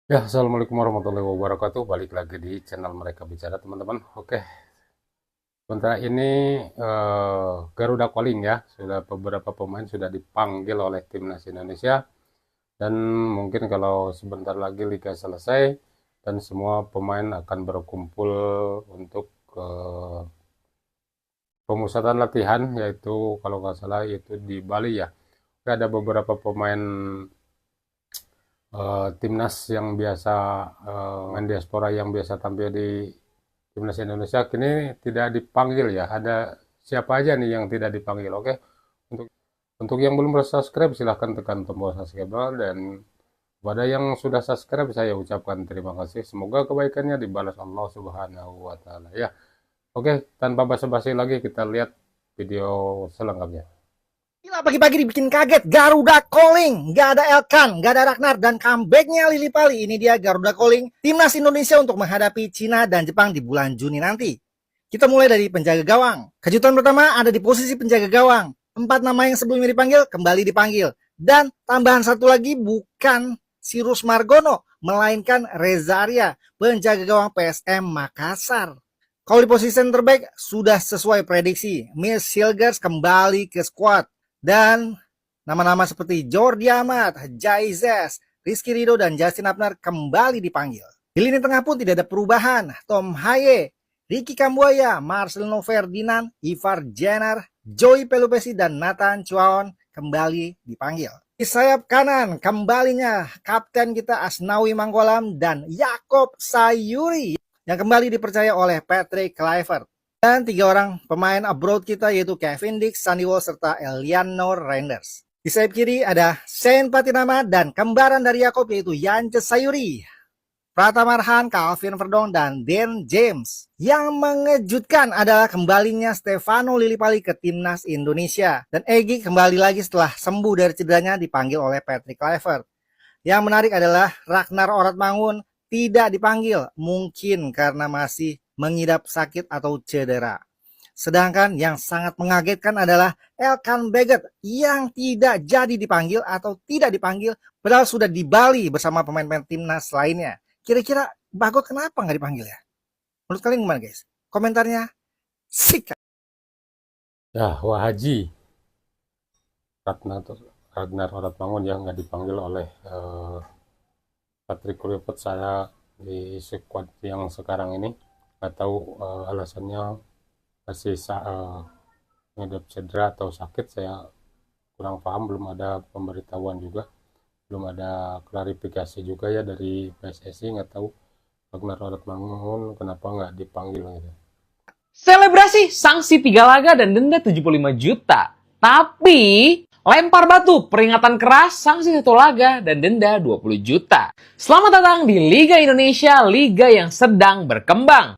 Ya, assalamualaikum warahmatullahi wabarakatuh. Balik lagi di channel Mereka Bicara, teman-teman. Oke, sementara ini Garuda Calling ya, sudah beberapa pemain sudah dipanggil oleh timnas Indonesia dan mungkin kalau sebentar lagi liga selesai dan semua pemain akan berkumpul untuk eh, pemusatan latihan, yaitu kalau nggak salah itu di Bali ya. Oke, ada beberapa pemain timnas yang biasa main diaspora yang biasa tampil di timnas Indonesia kini tidak dipanggil ya. Ada siapa aja nih yang tidak dipanggil? Oke, untuk untuk yang belum subscribe silahkan tekan tombol subscribe dan kepada yang sudah subscribe saya ucapkan terima kasih. Semoga kebaikannya dibalas Allah Subhanahu wa taala ya. Oke, tanpa basa-basi lagi kita lihat video selengkapnya. Gila, pagi-pagi dibikin kaget. Garuda Calling. Nggak ada Elkan, nggak ada Ragnar, dan comebacknya Lili Pali. Ini dia Garuda Calling, timnas Indonesia untuk menghadapi Cina dan Jepang di bulan Juni nanti. Kita mulai dari penjaga gawang. Kejutan pertama ada di posisi penjaga gawang. 4 nama yang sebelumnya dipanggil, kembali dipanggil. Dan tambahan satu lagi bukan Sirus Margono, melainkan Reza Arya, penjaga gawang PSM Makassar. Kalau di posisi center back, sudah sesuai prediksi. Miss Silgers kembali ke squad. Dan nama-nama seperti Jordi Amat, Jaizes, Rizky Ridho, dan Justin Abner kembali dipanggil. Di lini tengah pun tidak ada perubahan. Tom Haye, Ricky Kambuaya, Marcelino Ferdinand, Ivar Jenner, Joey Pelupesi, dan Nathan Chuaon kembali dipanggil. Di sayap kanan, kembalinya kapten kita Asnawi Mangkolam dan Yakob Sayuri yang kembali dipercaya oleh Patrick Kluivert. Dan 3 orang pemain abroad kita yaitu Kevin Dix, Sandy Wall, serta Eliano Reinders. Di sayap kiri ada Shane Patinama dan kembaran dari Yakob yaitu Yance Sayuri, Pratamarhan, Calvin Verdong, dan Dan James. Yang mengejutkan adalah kembalinya Stefano Lillipali ke timnas Indonesia. Dan Egy kembali lagi setelah sembuh dari cederanya dipanggil oleh Patrick Kluivert. Yang menarik adalah Ragnar Oratmangun tidak dipanggil, mungkin karena masih mengidap sakit atau cedera. Sedangkan yang sangat mengagetkan adalah Elkan Baggett yang tidak jadi dipanggil atau tidak dipanggil padahal sudah di Bali bersama pemain-pemain timnas lainnya. Kira-kira Bago kenapa nggak dipanggil ya? Menurut kalian gimana guys? Komentarnya sikat. Ya, Wah Haji Ragnar Ragnar Horatmangun yang nggak dipanggil oleh Patrick Kluivert saya di squad yang sekarang ini nggak tahu alasannya masih ngidap cedera atau sakit, saya kurang paham, belum ada pemberitahuan juga, belum ada klarifikasi juga ya dari PSSI, nggak tahu Ragnar Horatmangun kenapa nggak dipanggil gitu. Selebrasi sanksi 3 laga dan denda 75 juta. Tapi lempar batu, peringatan keras, sanksi 1 laga dan denda 20 juta. Selamat datang di Liga Indonesia, liga yang sedang berkembang.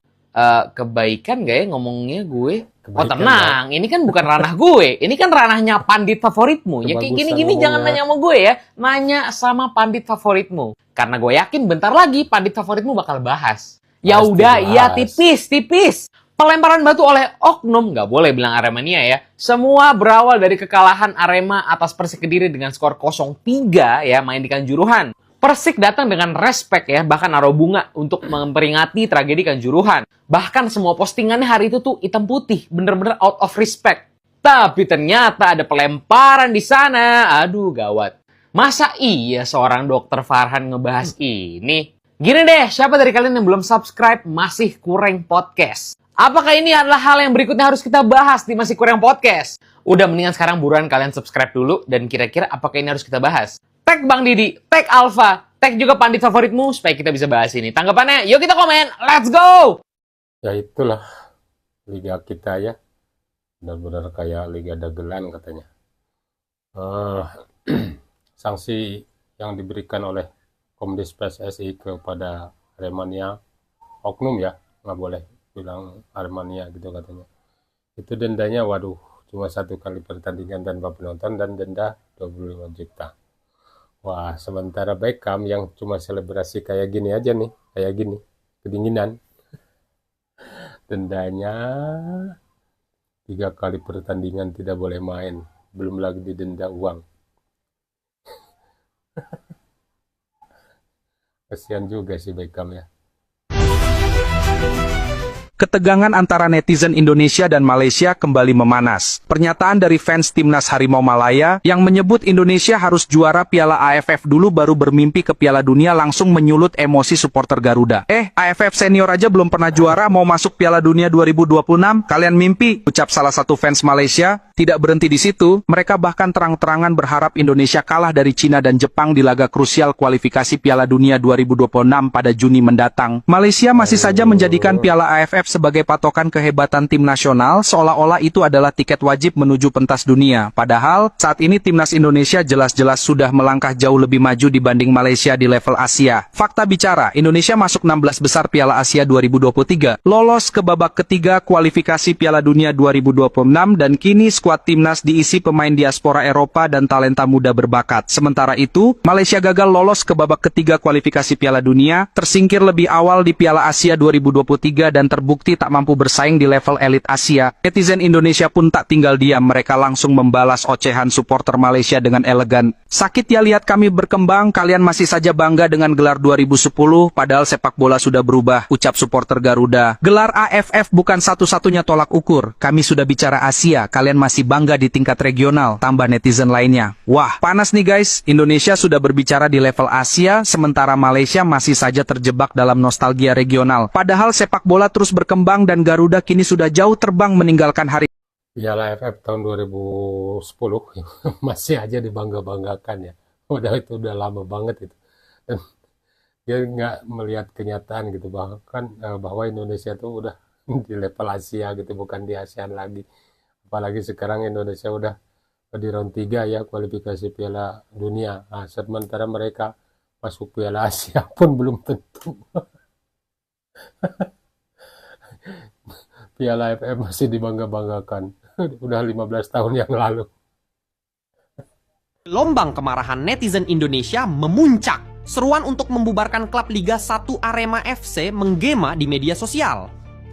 Kebaikan gak ya ngomongnya gue? Oh Kebaikan tenang, ini kan bukan ranah gue. Ini kan ranahnya pandit favoritmu. Ya kayak kebagusan gini-gini jangan ngomongnya. nanya sama gue ya. Nanya sama pandit favoritmu. Karena gue yakin bentar lagi pandit favoritmu bakal bahas. Ya Pasti udah, iya bahas. tipis. Pelemparan batu oleh oknum, nggak boleh bilang Aremania ya. Semua berawal dari kekalahan Arema atas Persik Kediri dengan skor 0-3 ya, main di Kanjuruhan. Persik datang dengan respect ya, bahkan naruh bunga untuk memperingati tragedi Kanjuruhan. Bahkan semua postingannya hari itu tuh hitam putih, bener-bener out of respect. Tapi ternyata ada pelemparan di sana. Aduh, gawat. Masa iya seorang dokter Farhan ngebahas ini? Gini deh, siapa dari kalian yang belum subscribe masih kurang podcast? Apakah ini adalah hal yang berikutnya harus kita bahas di Masih Kurang Podcast? Udah mendingan sekarang buruan kalian subscribe dulu dan kira-kira apakah ini harus kita bahas? Tag Bang Didi, tag Alfa, tag juga pandit favoritmu supaya kita bisa bahas ini. Tanggapannya, yuk kita komen, let's go! Ya itulah liga kita ya, benar-benar kayak liga dagelan katanya. Eh, sanksi yang diberikan oleh Komdis PSSI kepada Aremania, oknum ya, nggak boleh bilang Aremania gitu katanya. Itu dendanya, waduh, cuma 1 kali pertandingan tanpa penonton dan denda 25 juta. Wah, sementara Beckham yang cuma selebrasi kayak gini aja nih, kayak gini, kedinginan, dendanya 3 kali pertandingan tidak boleh main, belum lagi didenda uang. Kasihan juga si Beckham ya. Ketegangan antara netizen Indonesia dan Malaysia kembali memanas. Pernyataan dari fans timnas Harimau Malaya yang menyebut Indonesia harus juara Piala AFF dulu baru bermimpi ke Piala Dunia langsung menyulut emosi supporter Garuda. AFF senior aja belum pernah juara, mau masuk Piala Dunia 2026? Kalian mimpi, ucap salah satu fans Malaysia. Tidak berhenti di situ, mereka bahkan terang-terangan berharap Indonesia kalah dari Cina dan Jepang di laga krusial kualifikasi Piala Dunia 2026 pada Juni mendatang. Malaysia masih saja menjadikan Piala AFF sebagai patokan kehebatan tim nasional, seolah-olah itu adalah tiket wajib menuju pentas dunia. Padahal, saat ini timnas Indonesia jelas-jelas sudah melangkah jauh lebih maju dibanding Malaysia di level Asia. Fakta bicara, Indonesia masuk 16 besar Piala Asia 2023, lolos ke babak ketiga kualifikasi Piala Dunia 2026, dan kini skuad timnas diisi pemain diaspora Eropa dan talenta muda berbakat. Sementara itu, Malaysia gagal lolos ke babak ketiga kualifikasi Piala Dunia, tersingkir lebih awal di Piala Asia 2023 dan terbukti tak mampu bersaing di level elit Asia. Netizen Indonesia pun tak tinggal diam, mereka langsung membalas ocehan supporter Malaysia dengan elegan. Sakit ya lihat kami berkembang, kalian masih saja bangga dengan gelar 2010, padahal sepak bola sudah berubah, ucap supporter Garuda. Gelar AFF bukan satu-satunya tolak ukur, kami sudah bicara Asia, kalian masih bangga di tingkat regional, tambah netizen lainnya. Wah, panas nih guys, Indonesia sudah berbicara di level Asia, sementara Malaysia masih saja terjebak dalam nostalgia regional. Padahal sepak bola terus berkembang dan Garuda kini sudah jauh terbang meninggalkan hari Piala AFF tahun 2010 masih aja dibangga-banggakan ya. Udah itu udah lama banget itu. Dan dia nggak melihat kenyataan gitu bahwa Indonesia tuh udah di level Asia gitu, bukan di ASEAN lagi. Apalagi sekarang Indonesia udah di round 3 ya kualifikasi Piala Dunia. Nah, sementara mereka masuk Piala Asia pun belum tentu. Piala AFF masih dibangga-banggakan. Udah 15 tahun yang lalu. Gelombang kemarahan netizen Indonesia memuncak. Seruan untuk membubarkan klub Liga 1 Arema FC menggema di media sosial.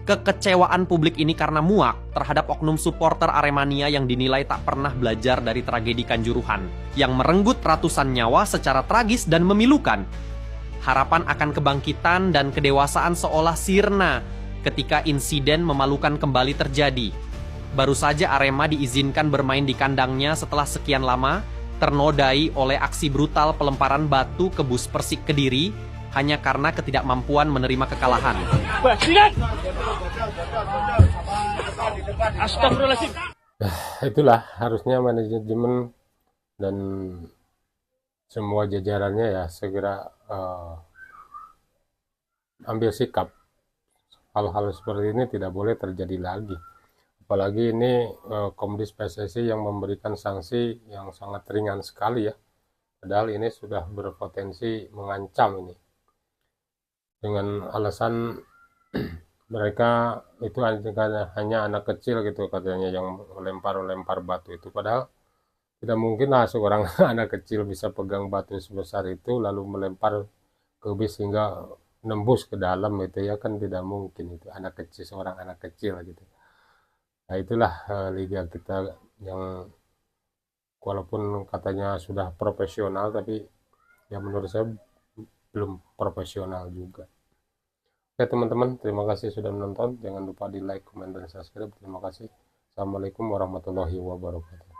Kekecewaan publik ini karena muak terhadap oknum supporter Aremania yang dinilai tak pernah belajar dari tragedi Kanjuruhan, yang merenggut ratusan nyawa secara tragis dan memilukan. Harapan akan kebangkitan dan kedewasaan seolah sirna ketika insiden memalukan kembali terjadi. Baru saja Arema diizinkan bermain di kandangnya setelah sekian lama, ternodai oleh aksi brutal pelemparan batu ke bus Persik Kediri hanya karena ketidakmampuan menerima kekalahan. Itulah harusnya manajemen dan semua jajarannya ya segera ambil sikap. Hal-hal seperti ini tidak boleh terjadi lagi. Apalagi ini Komdis PSSI yang memberikan sanksi yang sangat ringan sekali ya. Padahal ini sudah berpotensi mengancam ini. Dengan alasan mereka itu hanya anak kecil gitu katanya yang lempar batu itu. Padahal tidak mungkin lah seorang anak kecil bisa pegang batu sebesar itu lalu melempar ke bis hingga nembus ke dalam itu ya, kan tidak mungkin itu seorang anak kecil gitu. Nah itulah liga kita yang walaupun katanya sudah profesional tapi ya menurut saya belum profesional juga. Oke teman-teman, terima kasih sudah menonton, jangan lupa di like, komen, dan subscribe. Terima kasih. Assalamualaikum warahmatullahi wabarakatuh.